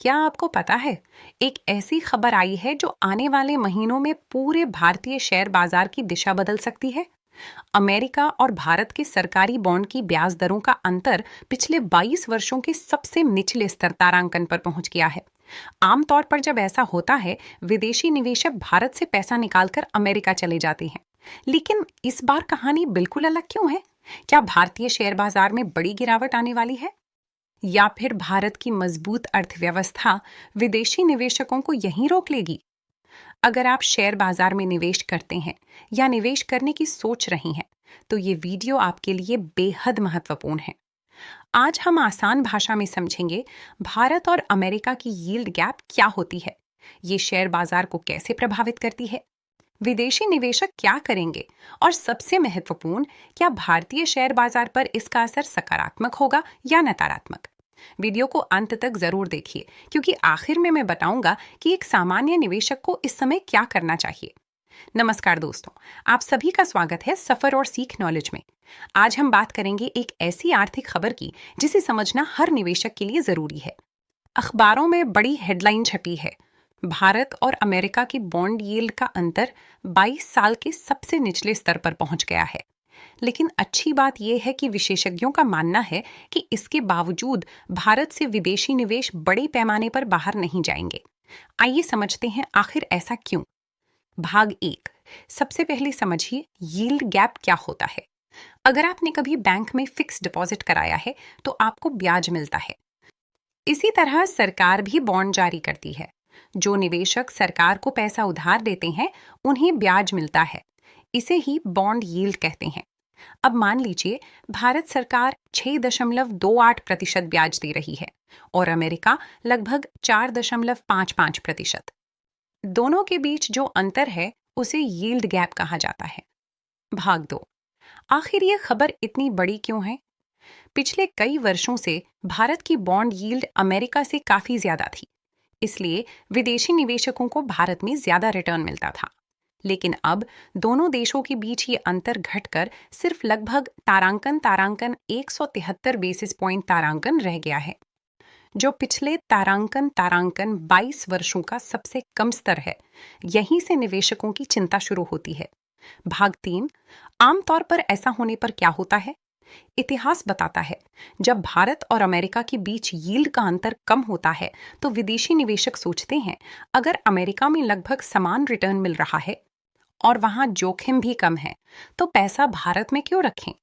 क्या आपको पता है, एक ऐसी खबर आई है जो आने वाले महीनों में पूरे भारतीय शेयर बाजार की दिशा बदल सकती है। अमेरिका और भारत के सरकारी बॉन्ड की ब्याज दरों का अंतर पिछले 22 वर्षों के सबसे निचले स्तर तारांकन पर पहुंच गया है। आमतौर पर जब ऐसा होता है, विदेशी निवेशक भारत से पैसा निकालकर अमेरिका चले जाते हैं। लेकिन इस बार कहानी बिल्कुल अलग क्यों है? क्या भारतीय शेयर बाजार में बड़ी गिरावट आने वाली है, या फिर भारत की मजबूत अर्थव्यवस्था विदेशी निवेशकों को यहीं रोक लेगी? अगर आप शेयर बाजार में निवेश करते हैं या निवेश करने की सोच रही हैं, तो ये वीडियो आपके लिए बेहद महत्वपूर्ण है। आज हम आसान भाषा में समझेंगे भारत और अमेरिका की यील्ड गैप क्या होती है, ये शेयर बाजार को कैसे प्रभावित करती है, विदेशी निवेशक क्या करेंगे, और सबसे महत्वपूर्ण, क्या भारतीय शेयर बाजार पर इसका असर सकारात्मक होगा या नकारात्मक। वीडियो को अंत तक जरूर देखिए, क्योंकि आखिर में मैं बताऊंगा कि एक सामान्य निवेशक को इस समय क्या करना चाहिए। नमस्कार दोस्तों, आप सभी का स्वागत है सफर और सीख नॉलेज में। आज हम बात करेंगे एक ऐसी आर्थिक खबर की जिसे समझना हर निवेशक के लिए जरूरी है। अखबारों में बड़ी हेडलाइन छपी है, भारत और अमेरिका की बॉन्ड यील्ड का अंतर 22 साल के सबसे निचले स्तर पर पहुंच गया है। लेकिन अच्छी बात यह है कि विशेषज्ञों का मानना है कि इसके बावजूद भारत से विदेशी निवेश बड़े पैमाने पर बाहर नहीं जाएंगे। आइए समझते हैं आखिर ऐसा क्यों। भाग 1। सबसे पहले समझिए यील्ड गैप क्या होता है। अगर आपने कभी बैंक में फिक्स डिपॉजिट कराया है तो आपको ब्याज मिलता है। इसी तरह सरकार भी बॉन्ड जारी करती है। जो निवेशक सरकार को पैसा उधार देते हैं उन्हें ब्याज मिलता है। इसे ही बॉन्ड यील्ड कहते हैं। अब मान लीजिए भारत सरकार 6.28% ब्याज दे रही है और अमेरिका लगभग 4.55%। दोनों के बीच जो अंतर है उसे यील्ड गैप कहा जाता है। भाग 2। आखिर ये खबर इतनी बड़ी क्यों है? पिछले कई वर्षों से भारत की बॉन्ड यील्ड अमेरिका से काफी ज्यादा थी, इसलिए विदेशी निवेशकों को भारत में ज्यादा रिटर्न मिलता था। लेकिन अब दोनों देशों के बीच ये अंतर घटकर सिर्फ लगभग तारांकन 173 बेसिस पॉइंट तारांकन रह गया है, जो पिछले तारांकन 22 वर्षों का सबसे कम स्तर है। यहीं से निवेशकों की चिंता शुरू होती है। भाग 3। आमतौर पर ऐसा होने पर क्या होता है? इतिहास बताता है, जब भारत और अमेरिका के बीच यील्ड का अंतर कम होता है तो विदेशी निवेशक सोचते हैं, अगर अमेरिका में लगभग समान रिटर्न मिल रहा है और वहां जोखिम भी कम है, तो पैसा भारत में क्यों रखें?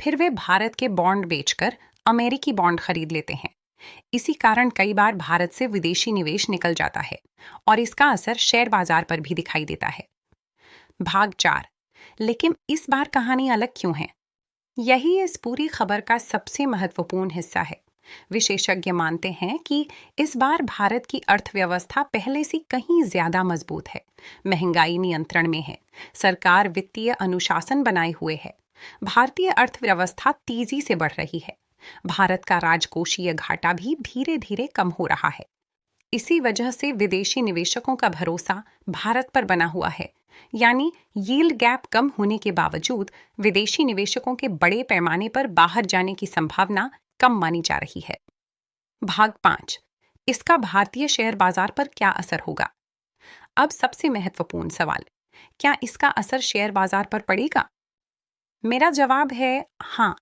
फिर वे भारत के बॉन्ड बेचकर अमेरिकी बॉन्ड खरीद लेते हैं। इसी कारण कई बार भारत से विदेशी निवेश निकल जाता है और इसका असर शेयर बाजार पर भी दिखाई देता है। भाग 4। लेकिन इस बार कहानी अलग क्यों है? यही इस पूरी खबर का सबसे महत्वपूर्ण हिस्सा है। विशेषज्ञ मानते हैं कि इस बार भारत की अर्थव्यवस्था पहले से कहीं ज्यादा मजबूत है। महंगाई नियंत्रण में है, सरकार वित्तीय अनुशासन बनाए हुए है, भारतीय अर्थव्यवस्था तेजी से बढ़ रही है, भारत का राजकोषीय घाटा भी धीरे धीरे कम हो रहा है। इसी वजह से विदेशी निवेशकों का भरोसा भारत पर बना हुआ है। यानी यील्ड गैप कम होने के बावजूद विदेशी निवेशकों के बड़े पैमाने पर बाहर जाने की संभावना कम मानी जा रही है। भाग 5। इसका भारतीय शेयर बाजार पर क्या असर होगा? अब सबसे महत्वपूर्ण सवाल, क्या इसका असर शेयर बाजार पर पड़ेगा? मेरा जवाब है हाँ,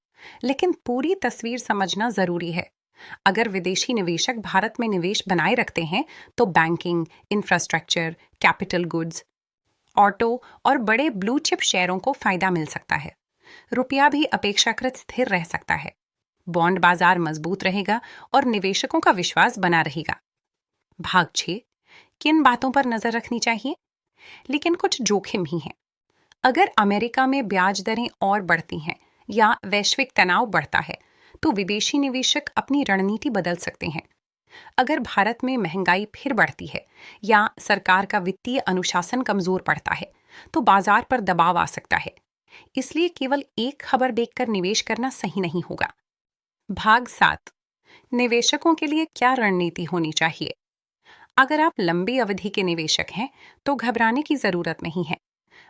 लेकिन पूरी तस्वीर समझना जरूरी है। अगर विदेशी निवेशक भारत में निवेश बनाए रखते हैं तो banking, infrastructure, capital goods, auto और बड़े ब्लू चिप शेयरों को फायदा मिल सकता है। रुपया भी अपेक्षाकृत स्थिर रह सकता है। बॉन्ड बाजार मजबूत रहेगा और निवेशकों का विश्वास बना रहेगा। भाग 6। किन बातों पर नजर रखनी चाहिए? लेकिन कुछ जोखिम ही हैं। अगर अमेरिका में ब्याज दरें और बढ़ती हैं या वैश्विक तनाव बढ़ता है तो विदेशी निवेशक अपनी रणनीति बदल सकते हैं। अगर भारत में महंगाई फिर बढ़ती है या सरकार का वित्तीय अनुशासन कमजोर पड़ता है तो बाजार पर दबाव आ सकता है। इसलिए केवल एक खबर देखकर निवेश करना सही नहीं होगा। भाग 7। निवेशकों के लिए क्या रणनीति होनी चाहिए? अगर आप लंबी अवधि के निवेशक हैं तो घबराने की जरूरत नहीं है।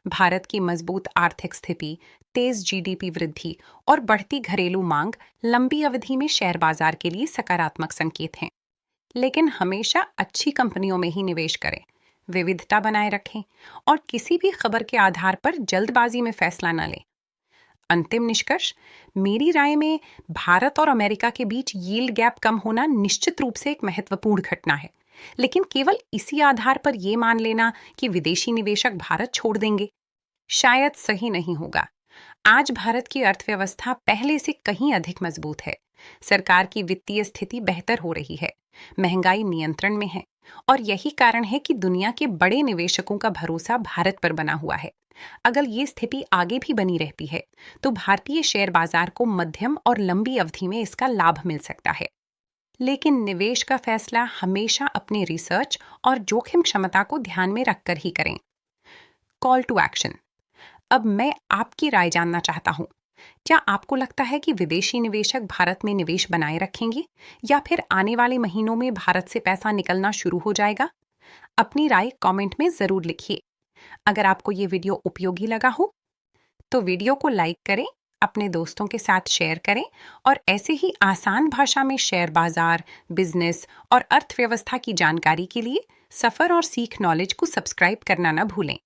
भारत की मजबूत आर्थिक स्थिति, तेज जीडीपी वृद्धि और बढ़ती घरेलू मांग लंबी अवधि में शेयर बाजार के लिए सकारात्मक संकेत हैं। लेकिन हमेशा अच्छी कंपनियों में ही निवेश करें, विविधता बनाए रखें और किसी भी खबर के आधार पर जल्दबाजी में फैसला न लें। अंतिम निष्कर्ष, मेरी राय में भारत और अमेरिका के बीच यील्ड गैप कम होना निश्चित रूप से एक महत्वपूर्ण घटना है, लेकिन केवल इसी आधार पर यह मान लेना कि विदेशी निवेशक भारत छोड़ देंगे शायद सही नहीं होगा। आज भारत की अर्थव्यवस्था पहले से कहीं अधिक मजबूत है, सरकार की वित्तीय स्थिति बेहतर हो रही है, महंगाई नियंत्रण में है और यही कारण है कि दुनिया के बड़े निवेशकों का भरोसा भारत पर बना हुआ है। अगर ये स्थिति आगे भी बनी रहती है तो भारतीय शेयर बाजार को मध्यम और लंबी अवधि में इसका लाभ मिल सकता है। लेकिन निवेश का फैसला हमेशा अपने रिसर्च और जोखिम क्षमता को ध्यान में रखकर ही करें। Call to action. अब मैं आपकी राय जानना चाहता हूं। क्या आपको लगता है कि विदेशी निवेशक भारत में निवेश बनाए रखेंगे या फिर आने वाले महीनों में भारत से पैसा निकलना शुरू हो जाएगा? अपनी राय कमेंट में जरूर लिखिए। अगर आपको ये वीडियो उपयोगी लगा हो तो वीडियो को लाइक करें, अपने दोस्तों के साथ शेयर करें और ऐसे ही आसान भाषा में शेयर बाजार, बिजनेस और अर्थव्यवस्था की जानकारी के लिए सफर और सीख नॉलेज को सब्सक्राइब करना न भूलें।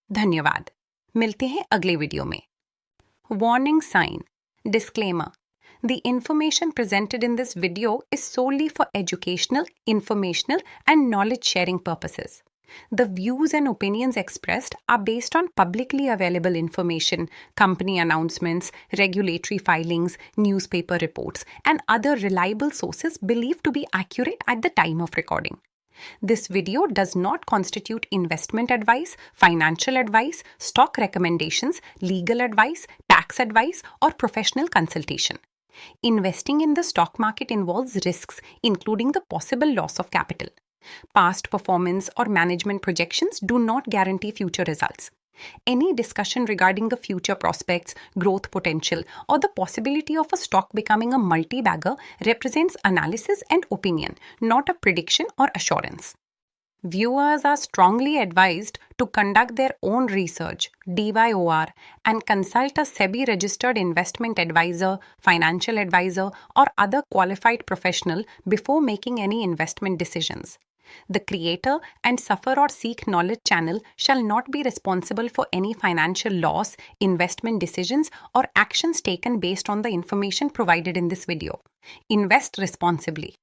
धन्यवाद। मिलते हैं अगले वीडियो में। Warning sign. Disclaimer. The information presented in this video is solely for educational, informational, and knowledge sharing purposes. The views and opinions expressed are based on publicly available information, company announcements, regulatory filings, newspaper reports, and other reliable sources believed to be accurate at the time of recording. This video does not constitute investment advice, financial advice, stock recommendations, legal advice, tax advice, or professional consultation. Investing in the stock market involves risks, including the possible loss of capital. Past performance or management projections do not guarantee future results. Any discussion regarding the future prospects, growth potential, or the possibility of a stock becoming a multi-bagger represents analysis and opinion, not a prediction or assurance. Viewers are strongly advised to conduct their own research, DYOR, and consult a SEBI-registered investment advisor, financial advisor, or other qualified professional before making any investment decisions. The creator and Suffer or Seek Knowledge channel shall not be responsible for any financial loss, investment decisions, or actions taken based on the information provided in this video. Invest responsibly.